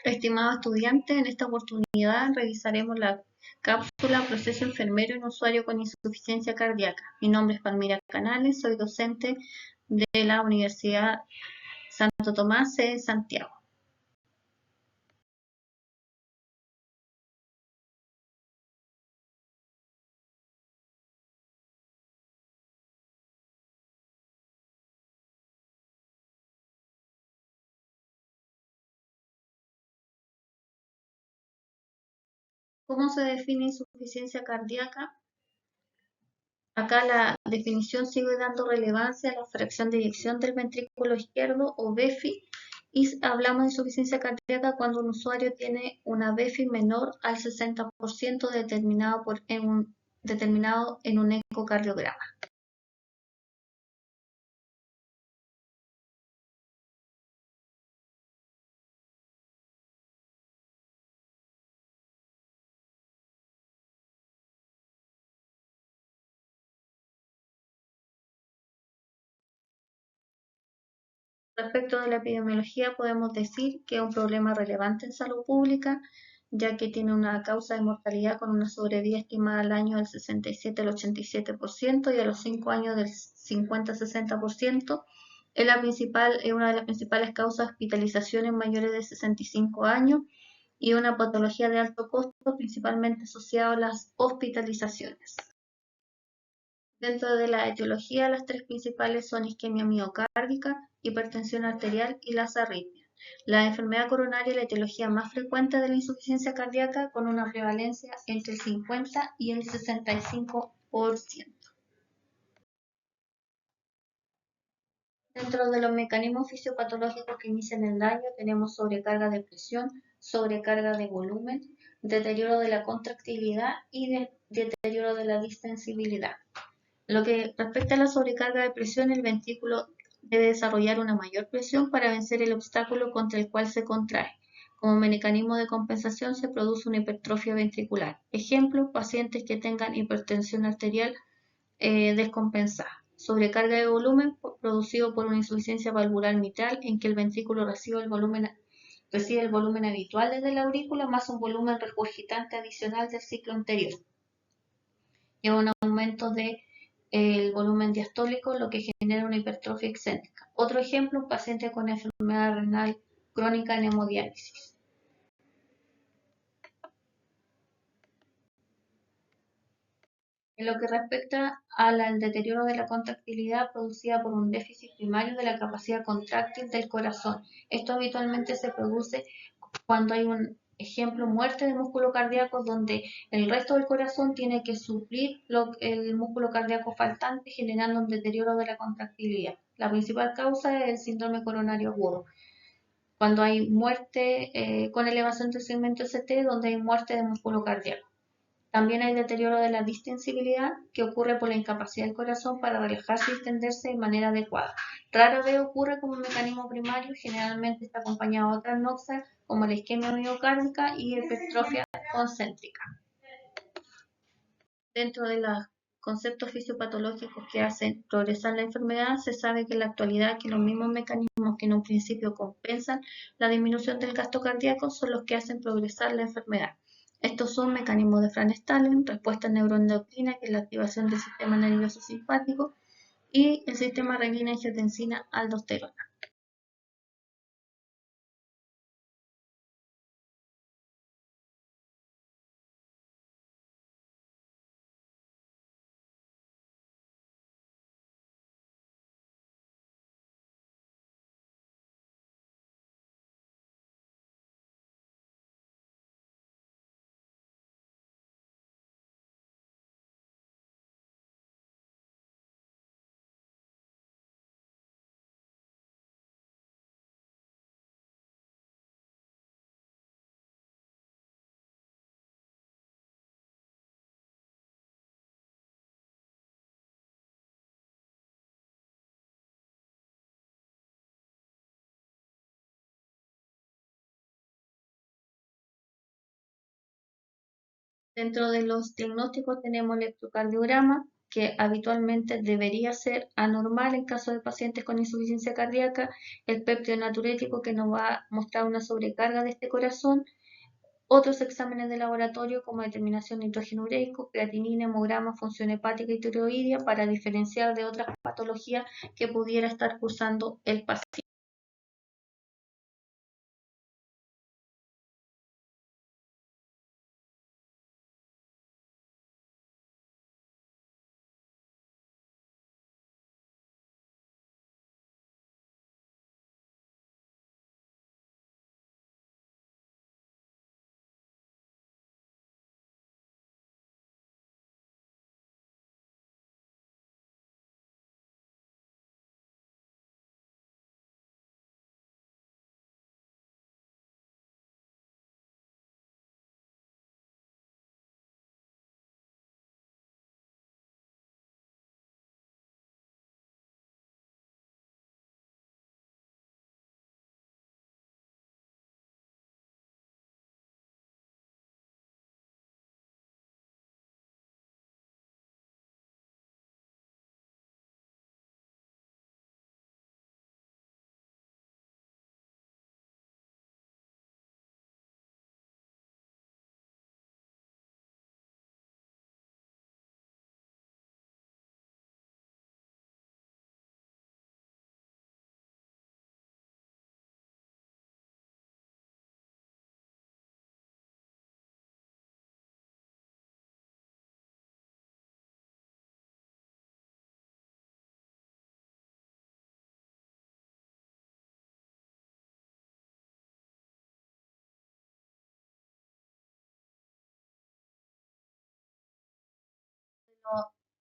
Estimado estudiante, en esta oportunidad revisaremos la cápsula Proceso enfermero en usuario con insuficiencia cardíaca. Mi nombre es Palmira Canales, soy docente de la Universidad Santo Tomás de Santiago. ¿Cómo se define insuficiencia cardíaca? Acá la definición sigue dando relevancia a la fracción de eyección del ventrículo izquierdo o BEFI y hablamos de insuficiencia cardíaca cuando un usuario tiene una BEFI menor al 60% determinado en un ecocardiograma. Respecto de la epidemiología, podemos decir que es un problema relevante en salud pública, ya que tiene una causa de mortalidad con una sobrevida estimada al año del 67 al 87% y a los 5 años del 50-60%. Es una de las principales causas de hospitalización en mayores de 65 años y una patología de alto costo, principalmente asociada a las hospitalizaciones. Dentro de la etiología, las tres principales son isquemia miocárdica, hipertensión arterial y las arritmias. La enfermedad coronaria es la etiología más frecuente de la insuficiencia cardíaca, con una prevalencia entre el 50 y el 65%. Dentro de los mecanismos fisiopatológicos que inician el daño tenemos sobrecarga de presión, sobrecarga de volumen, deterioro de la contractilidad y deterioro de la distensibilidad. Lo que respecta a la sobrecarga de presión, el ventrículo debe desarrollar una mayor presión para vencer el obstáculo contra el cual se contrae. Como mecanismo de compensación se produce una hipertrofia ventricular. Ejemplo, pacientes que tengan hipertensión arterial descompensada. Sobrecarga de volumen producido por una insuficiencia valvular mitral en que el ventrículo recibe el volumen habitual desde la aurícula más un volumen regurgitante adicional del ciclo anterior. Lleva un aumento de el volumen diastólico, lo que genera una hipertrofia excéntrica. Otro ejemplo, un paciente con enfermedad renal crónica en hemodiálisis. En lo que respecta al deterioro de la contractilidad producida por un déficit primario de la capacidad contráctil del corazón. Esto habitualmente se produce cuando hay un ejemplo, muerte de músculo cardíaco, donde el resto del corazón tiene que suplir el músculo cardíaco faltante, generando un deterioro de la contractilidad. La principal causa es el síndrome coronario agudo. Cuando hay muerte con elevación del segmento ST, donde hay muerte de músculo cardíaco. También hay deterioro de la distensibilidad, que ocurre por la incapacidad del corazón para relajarse y extenderse de manera adecuada. Rara vez ocurre como mecanismo primario, generalmente está acompañado de otras noxas como la isquemia miocárdica y hipertrofia concéntrica. Dentro de los conceptos fisiopatológicos que hacen progresar la enfermedad, se sabe que en la actualidad que los mismos mecanismos que en un principio compensan la disminución del gasto cardíaco son los que hacen progresar la enfermedad. Estos son mecanismos de Frank-Stalen, respuesta neuroendocrina, que es la activación del sistema nervioso simpático, y el sistema renina-angiotensina-aldosterona. Dentro de los diagnósticos tenemos electrocardiograma, que habitualmente debería ser anormal en caso de pacientes con insuficiencia cardíaca, el péptido natriurético que nos va a mostrar una sobrecarga de este corazón, otros exámenes de laboratorio como determinación de nitrógeno ureico, creatinina, hemograma, función hepática y tiroidea para diferenciar de otras patologías que pudiera estar cursando el paciente.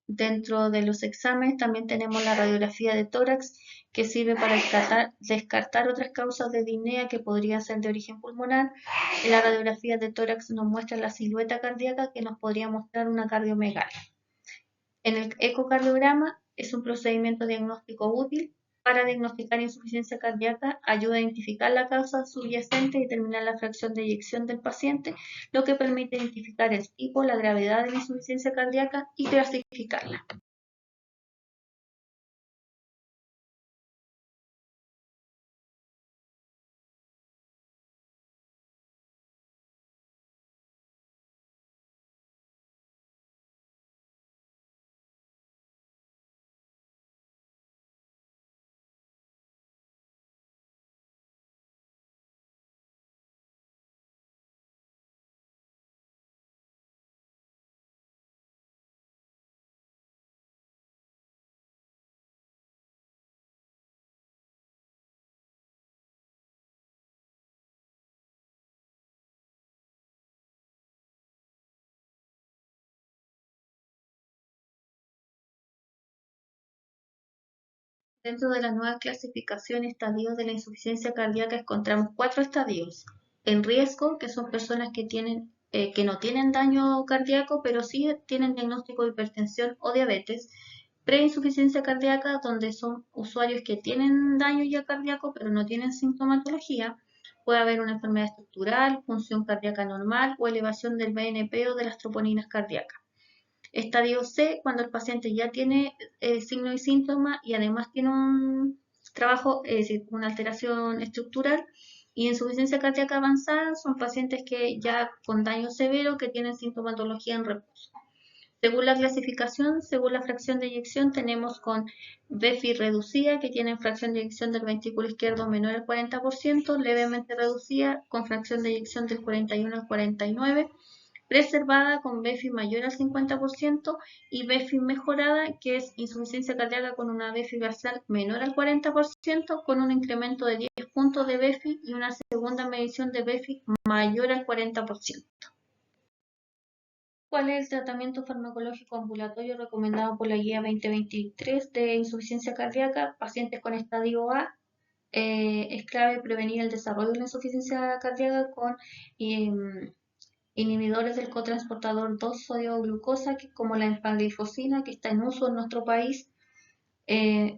Dentro de los exámenes también tenemos la radiografía de tórax, que sirve para descartar otras causas de disnea que podrían ser de origen pulmonar. La radiografía de tórax nos muestra la silueta cardíaca que nos podría mostrar una cardiomegalia. En el ecocardiograma es un procedimiento diagnóstico útil para diagnosticar insuficiencia cardíaca, ayuda a identificar la causa subyacente y determinar la fracción de eyección del paciente, lo que permite identificar el tipo, la gravedad de la insuficiencia cardíaca y clasificarla. Dentro de las nuevas clasificaciones, estadios de la insuficiencia cardíaca, encontramos 4 estadios. En riesgo, que son personas que no tienen daño cardíaco, pero sí tienen diagnóstico de hipertensión o diabetes. Preinsuficiencia cardíaca, donde son usuarios que tienen daño ya cardíaco, pero no tienen sintomatología. Puede haber una enfermedad estructural, función cardíaca normal o elevación del BNP o de las troponinas cardíacas. Estadio C, cuando el paciente ya tiene signo y síntoma y además tiene un trabajo, es decir, una alteración estructural. Y insuficiencia cardíaca avanzada son pacientes que ya con daño severo que tienen sintomatología en reposo. Según la clasificación, según la fracción de eyección, tenemos con BEFI reducida, que tiene fracción de eyección del ventrículo izquierdo menor al 40%, levemente reducida, con fracción de eyección del 41 al 49%, preservada con BEFI mayor al 50% y BEFI mejorada, que es insuficiencia cardíaca con una BEFI basal menor al 40%, con un incremento de 10 puntos de BEFI y una segunda medición de BEFI mayor al 40%. ¿Cuál es el tratamiento farmacológico ambulatorio recomendado por la guía 2023 de insuficiencia cardíaca? Pacientes con estadio A. Es clave prevenir el desarrollo de la insuficiencia cardíaca con inhibidores del cotransportador 2 sodio glucosa, como la empaglifosina, que está en uso en nuestro país,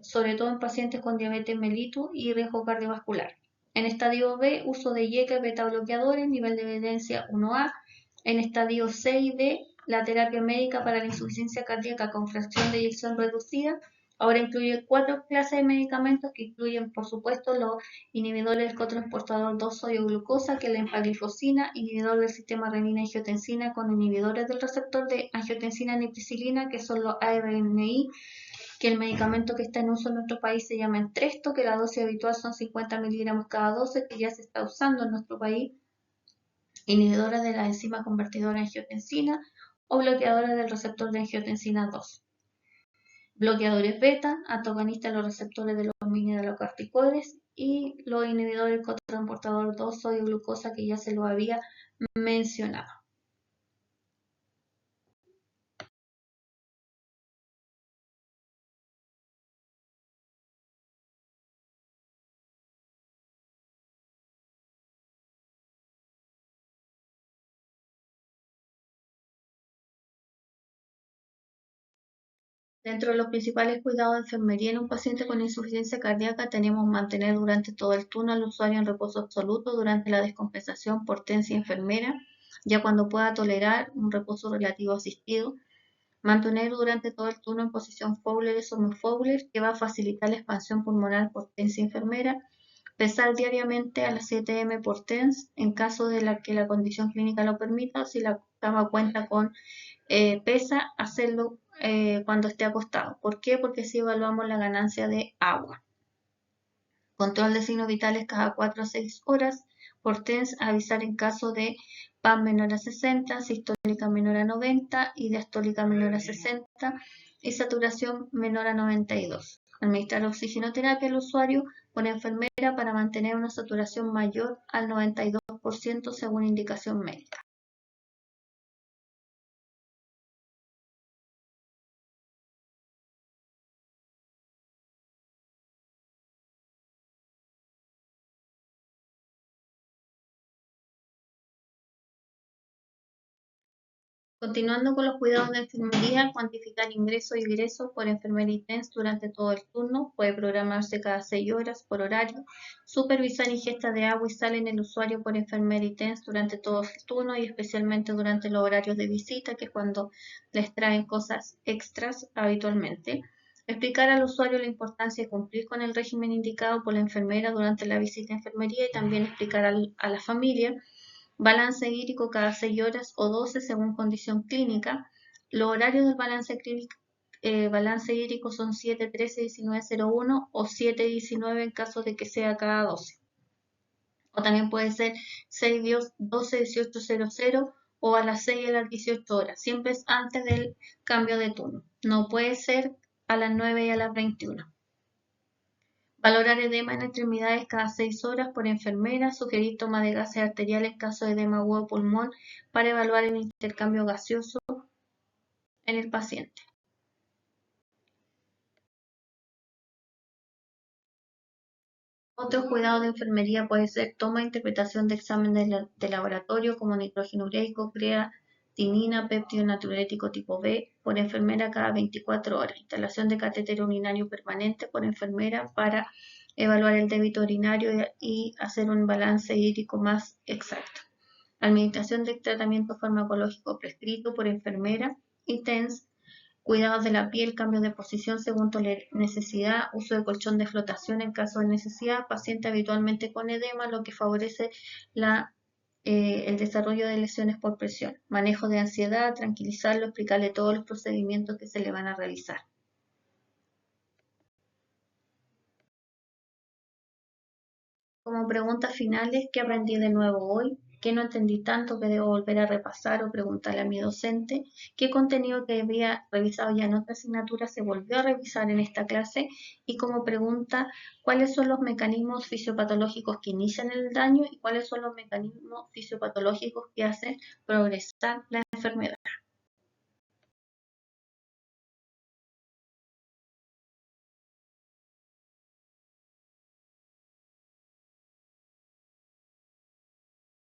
sobre todo en pacientes con diabetes mellitus y riesgo cardiovascular. En estadio B, uso de YECA beta bloqueadores, nivel de evidencia 1A. En estadio C y D, La terapia médica para la insuficiencia cardíaca con fracción de eyección reducida ahora incluye 4 clases de medicamentos que incluyen, por supuesto, los inhibidores del cotransportador 2-sodio-glucosa, que es la empaglifosina, inhibidor del sistema renina-angiotensina con inhibidores del receptor de angiotensina-nitricilina, que son los ARNI, que el medicamento que está en uso en nuestro país se llama Entresto, que la dosis habitual son 50 miligramos cada 12, que ya se está usando en nuestro país, inhibidoras de la enzima convertidora de angiotensina o bloqueadores del receptor de angiotensina 2. Bloqueadores beta, antagonistas de los receptores de los mineralocorticoides y los inhibidores del cotransportador 2-sodio-glucosa, que ya se lo había mencionado. Dentro de los principales cuidados de enfermería en un paciente con insuficiencia cardíaca tenemos mantener durante todo el turno al usuario en reposo absoluto durante la descompensación por TENS y enfermera, ya cuando pueda tolerar un reposo relativo asistido. Mantener durante todo el turno en posición Fowler o Fowler, que va a facilitar la expansión pulmonar por TENS y enfermera. Pesar diariamente a las 7 m por TENS en caso de que la condición clínica lo permita, si la cama cuenta con pesa, hacerlo cuando esté acostado. ¿Por qué? Porque si evaluamos la ganancia de agua. Control de signos vitales cada 4 a 6 horas. Por TENS, avisar en caso de PAM menor a 60, sistólica menor a 90 y diastólica menor a 60 y saturación menor a 92. Administrar oxigenoterapia al usuario por enfermera para mantener una saturación mayor al 92% según indicación médica. Continuando con los cuidados de enfermería, cuantificar ingresos y egresos por enfermera y TENS durante todo el turno, puede programarse cada 6 horas por horario, supervisar ingesta de agua y sal en el usuario por enfermera y TENS durante todo el turno y especialmente durante los horarios de visita, que es cuando les traen cosas extras habitualmente. Explicar al usuario la importancia de cumplir con el régimen indicado por la enfermera durante la visita a enfermería y también explicar a la familia. Balance hídrico cada 6 horas o 12 según condición clínica. Los horarios del balance hídrico son 7, 13, 19, 01 o 7, 19 en caso de que sea cada 12. O también puede ser 6, 12, 18, 00 o a las 6 y a las 18 horas. Siempre es antes del cambio de turno. No puede ser a las 9 y a las 21. Valorar edema en extremidades cada 6 horas por enfermera. Sugerir toma de gases arteriales en caso de edema huevo pulmón para evaluar el intercambio gaseoso en el paciente. Otros cuidados de enfermería puede ser toma e interpretación de exámenes de laboratorio como nitrógeno ureico, creatinina, péptido natriurético tipo B por enfermera cada 24 horas. Instalación de catéter urinario permanente por enfermera para evaluar el débito urinario y hacer un balance hídrico más exacto. Administración de tratamiento farmacológico prescrito por enfermera y TENS. Cuidados de la piel, cambios de posición según necesidad, uso de colchón de flotación en caso de necesidad, paciente habitualmente con edema, lo que favorece el desarrollo de lesiones por presión. Manejo de ansiedad, tranquilizarlo, explicarle todos los procedimientos que se le van a realizar. Como preguntas finales, ¿qué aprendí de nuevo hoy? ¿Qué no entendí tanto que debo volver a repasar o preguntarle a mi docente? ¿Qué contenido que había revisado ya en otra asignatura se volvió a revisar en esta clase? Y como pregunta, ¿cuáles son los mecanismos fisiopatológicos que inician el daño y cuáles son los mecanismos fisiopatológicos que hacen progresar la enfermedad?